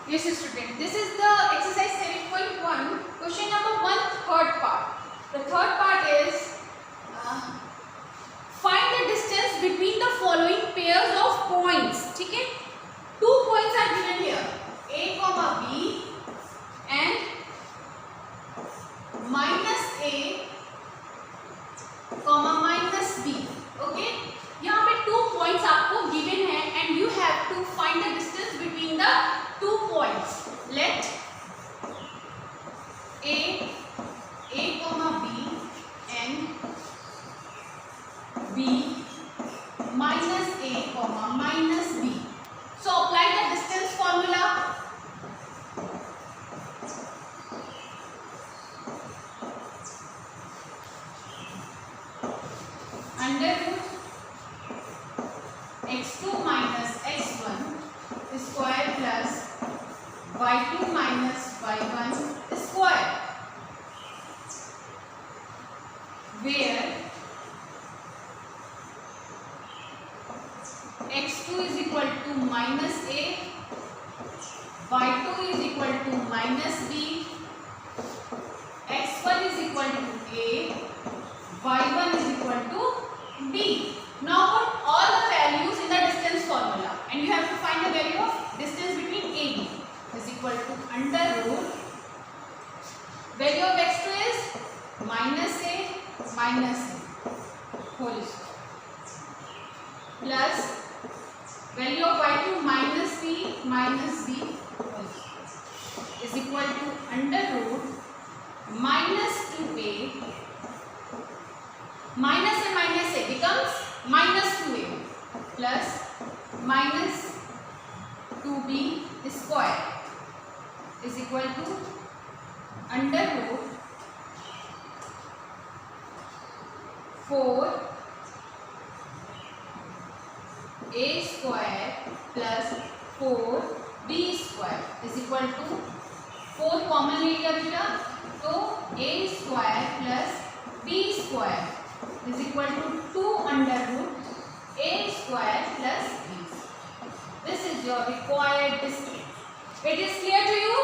Yes, student. This is the exercise 7.1. Question number 1, third part. The third part is find the distance between the following pairs of points. ठीक है? 2 points are given here. A, B and minus A, minus B. Okay? यहाँ पे 2 points आपको given है and you have to find the distance between the 2 points. Let A, B and B minus A, minus B. So apply the distance formula. Under root x2 minus x1 square plus y2 minus y1 square, where x2 is equal to minus a, y2 is equal to minus b, x1 is equal to a, y1 is equal to b. Now put all the values in the distance formula and you have to find the value of distance between a b is equal to under root value of x2 is minus a whole square plus value of y2 minus b whole square is equal to under root minus 2a minus and minus a becomes minus 2a plus minus 2b square is equal to under root 4 a square plus 4 b square is equal to 4 common ले लिया बेटा तो a square plus b square is equal to 2 under root a square plus b. This is your required distance. It is clear to you?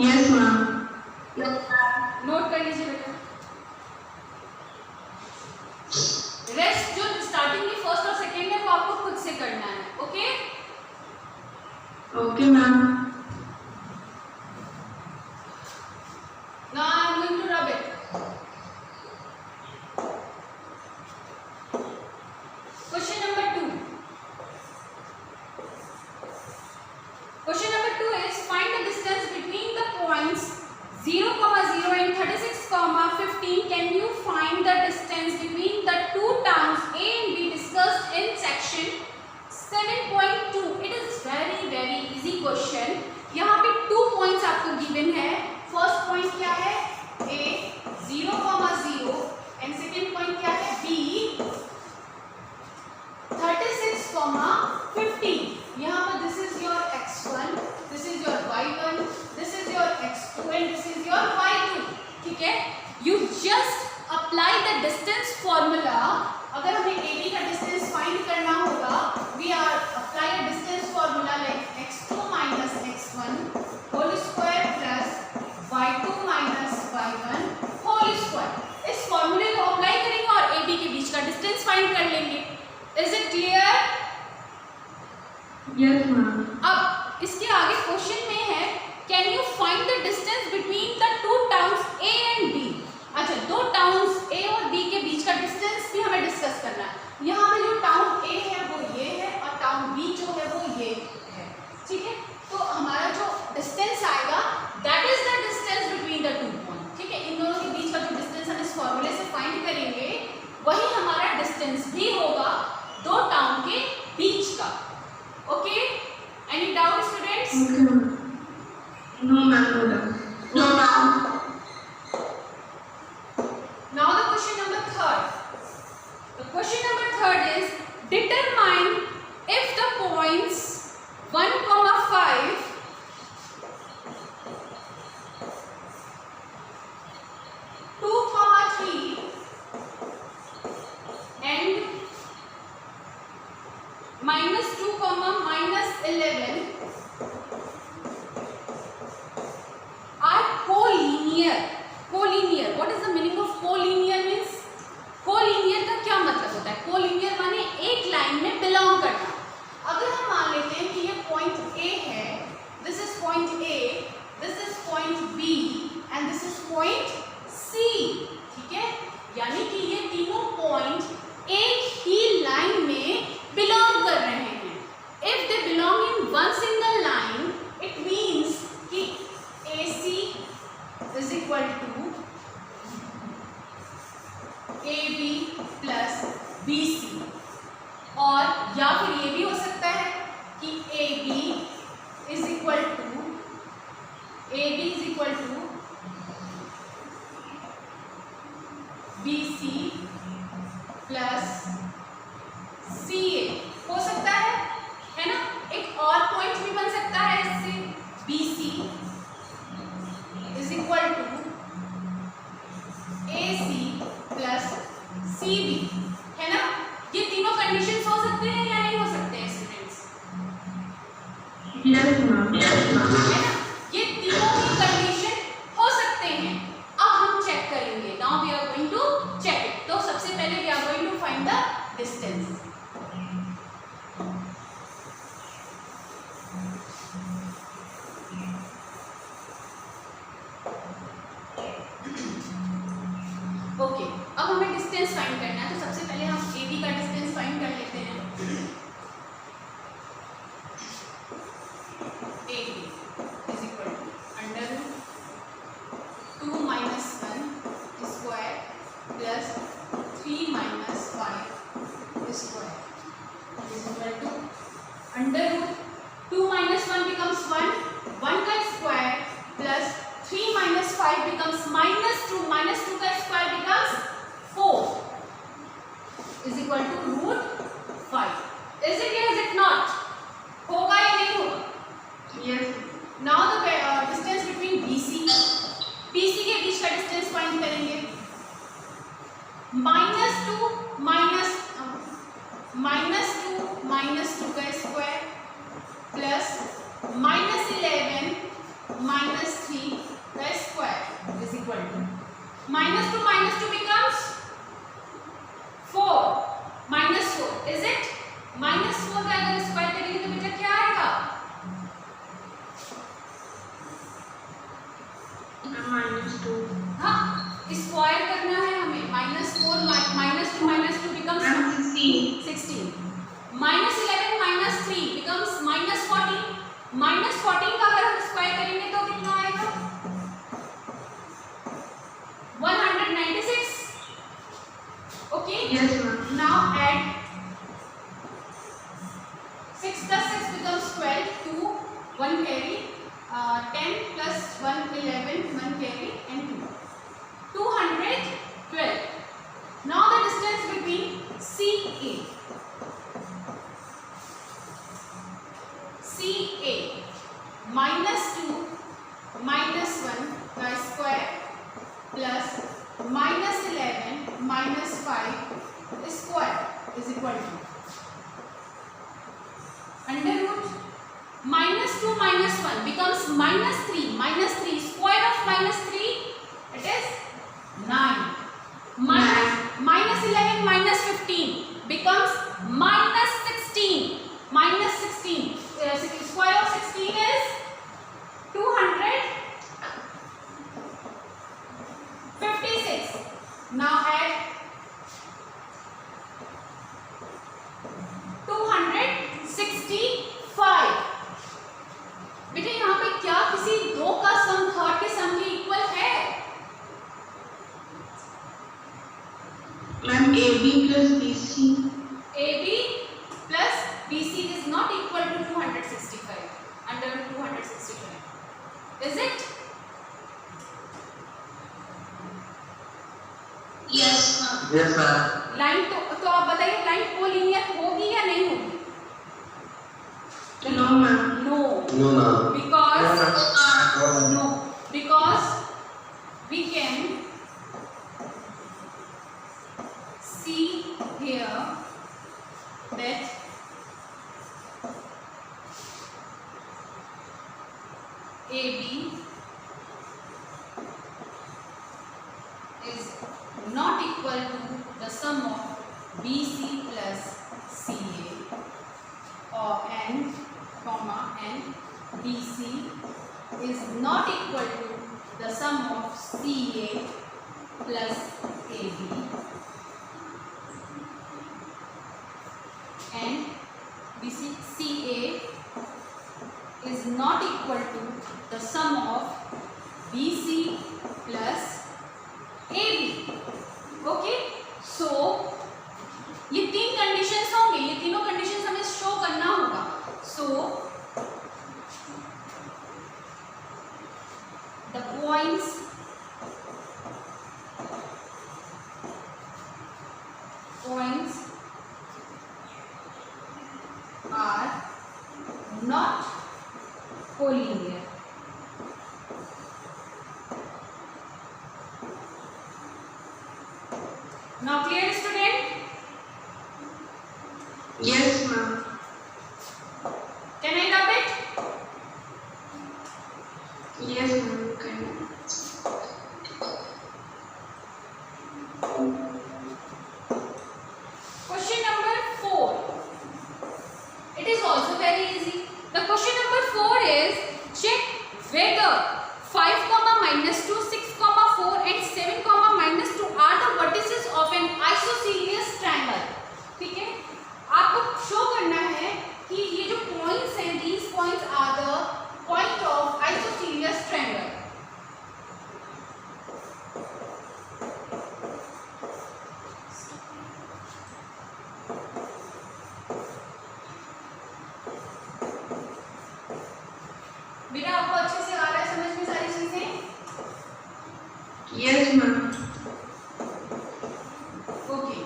Yes, ma'am. Note कर लीजिए बेटा. Rest जो starting में first और सेकेंड है वो आपको खुद से करना है. Okay Okay, ma'am. Now I am going to rub it. Question number 2. Question number 2 is find the distance between the points 0, 0 and 36, 15. Can you find the distance between the two towns A and B discussed in section 7.2? It is very easy question. यहाँ पे 2 points आपको given है. First point क्या है? A 0, 0 and second point क्या है? B 36, 15. यहाँ पर this is your x1, this is your y1, this is your x2 and this is your y2. ठीक है? You just apply the distance formula. अगर हमें AB का distance find करना होगा, we are apply a distance formula like x2 minus x1 whole square plus y2 minus y1 whole square. इस formula को apply करेंगे और AB के बीच का distance find कर लेंगे. Is it clear? Yes, ma'am. अब इसके आगे क्वेश्चन में है can you find the distance between the two towns A and B. अच्छा, दो टाउन्स ए और बी के बीच का डिस्टेंस भी हमें डिस्कस करना है. यहाँ पे जो टाउन ए है वो ये है और टाउन बी जो है वो ये है. ठीक है, तो हमारा जो डिस्टेंस आएगा that is the distance between the two point. ठीक है, इन दोनों के बीच का जो डिस्टेंस हम इस फॉर्मूले से फाइंड करेंगे वही हमारा डिस्टेंस भी होगा दो टाउन के बीच का. Okay, any doubt students? Okay, ma'am. No, ma'am. No, ma'am. No, ma'am. Now the question number 3rd. The question number 3rd is determine if the points 1, 5 2, 3 and -2, -11 point भी बन सकता है इससे, BC is equal to AC plus CB, है ना। ये तीनों conditions हो सकते हैं या नहीं हो सकते हैं students? Yes, ma'am. Yes, ma'am. है ना, ये तीनों ही कंडीशन हो सकते हैं। अब हम चेक करेंगे, now we are going to check it. तो सबसे पहले we are going to find the distance. Okay, अब हमें डिस्टेंस फाइंड करना है, तो सबसे पहले हम AB का डिस्टेंस फाइंड कर लेते हैं। AB is equal to under root 2 minus 1 square plus 3 minus 5 square is equal to under root 2 minus 1 becomes 1 का स्क्वायर प्लस 3 माइनस 5 बिकम्स -2 का square becomes 4 is equal to root 5। Is it या is it not? होगा या नहीं होगा? Yes. Now the distance between BC के बीच का distance find करेंगे। -2 माइनस 2 का स्क्वायर प्लस -11 माइनस 3 का square is equal to -2 becomes 4 -4 is it? -4 का अगर स्क्वायर करेंगे तो बेटा क्या आएगा? -2. हाँ, स्क्वायर करना है हमें। -4 -2 becomes 16 -11 माइनस 3 becomes -14 -14 का अगर हम स्क्वायर करेंगे तो कितना आएगा? 196। Okay, Yes, ma'am. Now add 6 plus 6 becomes 12, 2 1 carry, 10 plus 1 11 1 carry and 212। now the distance between CA -2 -1 का square plus -11 -5 square is equal to under root -2 -1 becomes -3 square of -3 it is 9 -11 -15 becomes -16 square of 16 is 256। now add 265। बेटा यहाँ पे क्या किसी दो का सम third के सम के इक्वल है? Ma'am, AB plus BC. AB plus BC is not equal to 265 under 265, is it? Yes, ma'am. Yes, ma'am. Line तो आप बताइए, लाइन कोलिनियर होगी या नहीं होगी? No, ma'am. No, No, ma'am. because No. because we can see here that AB is not equal to the sum of BC plus CA or and BC is not equal to the sum of CA plus AB and CA is not equal to the sum of BC plus AB। Okay, so ये तीन conditions होंगे, ये तीनों conditions हमें show करना होगा। So the points are not collinear. Now clear student? Yes, ma'am. Can I rub it? Yes, ma'am. Okay. Question number 4. It is also very easy. The question number 4 is check whether 5, -2, 6, 4 and 7, -2 are the vertices of an isosceles triangle. ठीक है, आपको show करना है कि ये जो points हैं, these points are the point of isosceles triangle. बेटा आपको अच्छे से आ रहा है समझ में सारी चीजें? Yes, ma'am. Okay.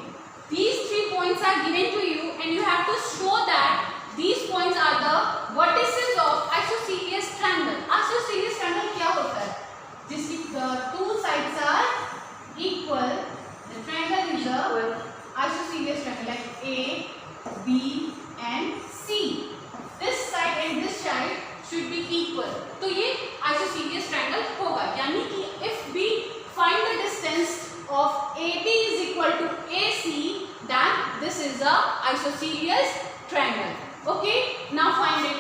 These 3 points are given to you and you have to show that these points are the vertices of isosceles triangle. Isosceles triangle क्या होता है? जिसकी two sides are equal. The triangle is a isosceles triangle like A, B and C. This side and this side should be equal. तो ये isosceles triangle होगा, यानी कि if we find the distance of AB is equal to AC, then this is a isosceles triangle. Okay, now find it.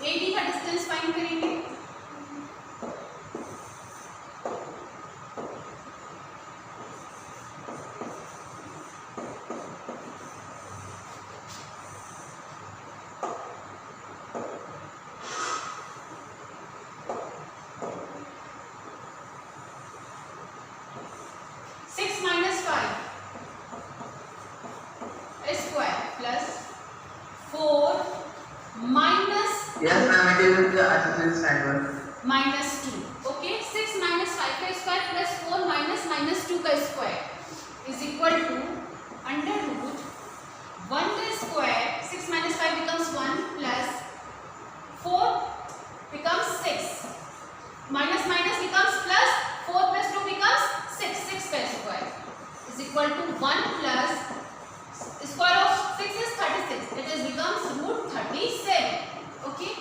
AB का distance find करेंगे. Yes, ma'am, it is the isosceles triangle. -2. Okay, 6 - 5 का square plus 4 -2 का square is equal to under root 1 का square. 6 - 5 becomes 1 plus 4 becomes 6. Minus becomes plus, 4 plus 2 becomes 6. 6 का square is equal to 1 plus square of 6 is 36. It is becomes root 37. Okay.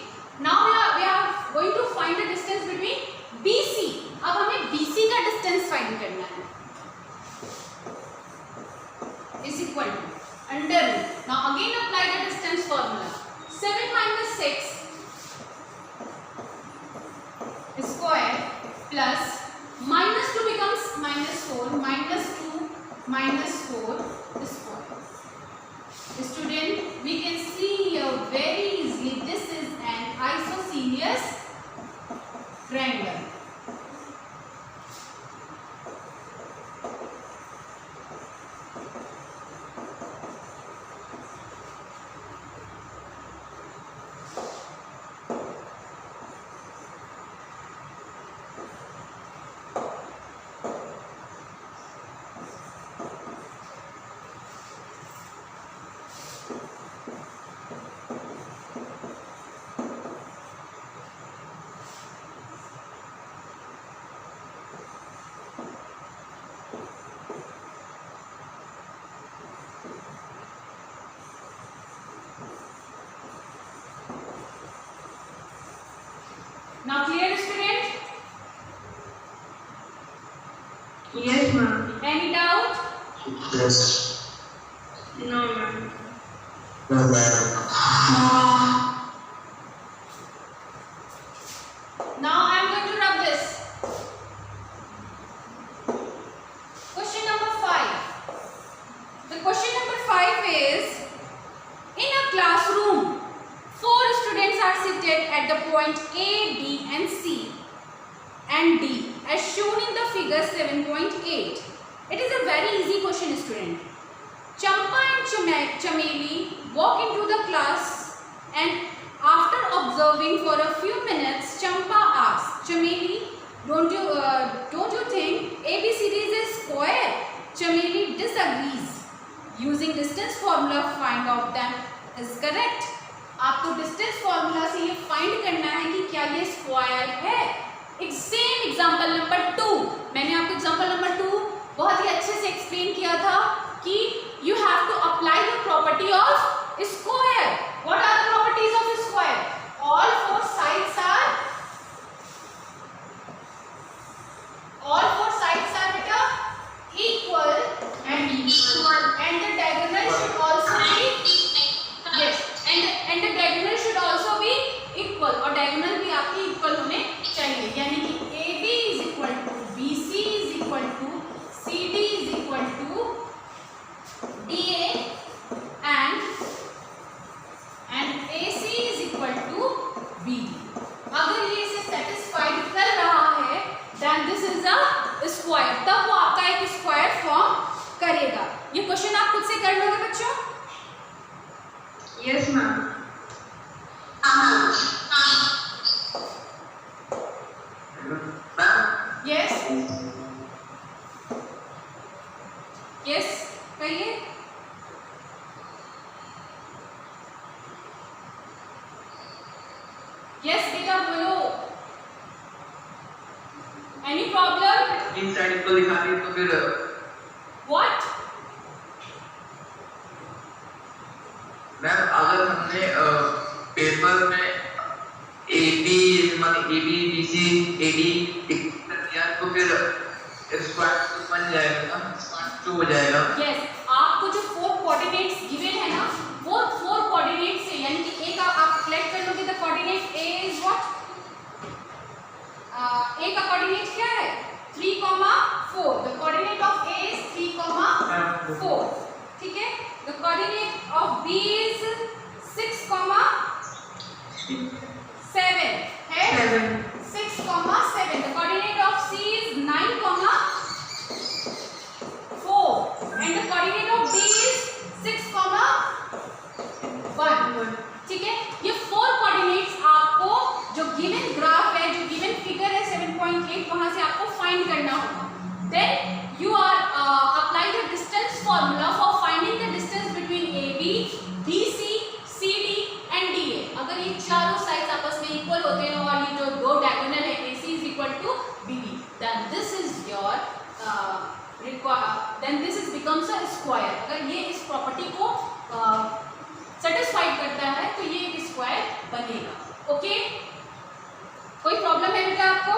Now we are going to find the distance between BC. अब हमें BC का distance find करना है. Is equal to under root. Now again apply the distance formula. 7 minus 6 square plus -2 becomes -4. -2 minus 4 square. Student, we can see here very easily this is an isosceles triangle. Now clear, student? Yes, ma'am. Any doubt? Yes. No, ma'am. No, ma'am. Now I am going to rub this. Question number 5. The question number 5 is, in a classroom, 4 students are seated at the point A, B and C and D as shown in the figure 7.8. It is a very easy question, student. Champa and Chameli walk into the class and after observing for a few minutes, Champa asks Chameli, don't you think ABCD is a square? Chameli disagrees. Using distance formula, find out them is correct. आपको distance formula से ये find करना है कि क्या ये square है। Same example number 2, मैंने आपको एग्जांपल नंबर 2 बहुत ही अच्छे से एक्सप्लेन किया था कि you have to apply the property of square. What are the properties of square? All four sides are बेटा equal and the diagonal should also be yes and the diagonal should also be equal और diagonal भी आपकी equal होने चाहिए, यानी कि AB is equal to BC is equal to CD is equal to DA and AC is equal to BD। अगर ये इसे सेटिस्फाइड कर रहा है then this is a square, तब वो आपका एक स्क्वायर फॉर्म करेगा। ये क्वेश्चन आप खुद से कर लोगे बच्चों? Yes ma'am. यस यस कहिए। यस बेटा बोलो। Any problem? इन साइड को दिखा दी तो फिर व्हाट? मैम अगर हमने पेपर में AB BC AD किया तो फिर स्क्वायर बन जाएगा ना, स्क्वायर हो जाएगा। यस, आपको जो 4 कोऑर्डिनेट्स गिवन है ना, वो 4 कोऑर्डिनेट से, यानी कि एक आप कलेक्ट कर लोगे the coordinate A is what? A का कोऑर्डिनेट क्या है? 3, 4। The coordinate of A is 3, 4। ठीक है। The coordinate of B is 6, 7 है। 6, 7। The coordinate of C is 9, 4 and the coordinate of D is 6, 1। ठीक है। ये 4 कोऑर्डिनेट्स आपको जो गिवन ग्राफ है, जो गिवन फिगर है 7.8, वहां से आपको फाइंड करना होगा। Then you are apply the distance formula for finding the distance between AB, BC, CD and DA। अगर ये चारों साइड्स आपस में इक्वल होते हैं और ये जो दो डायगोनल है AC is equal to BD, then this is your then this is becomes a square। अगर ये इस प्रॉपर्टी को सेटिस्फाइड करता है तो ये एक स्क्वायर बनेगा। ओके, कोई प्रॉब्लम है बेटा आपको?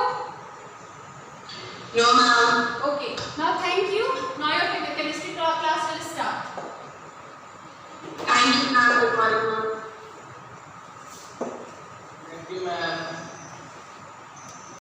No ma'am. Okay, now thank you. Now your chemistry class will start. Thank you ma'am. Thank you ma'am.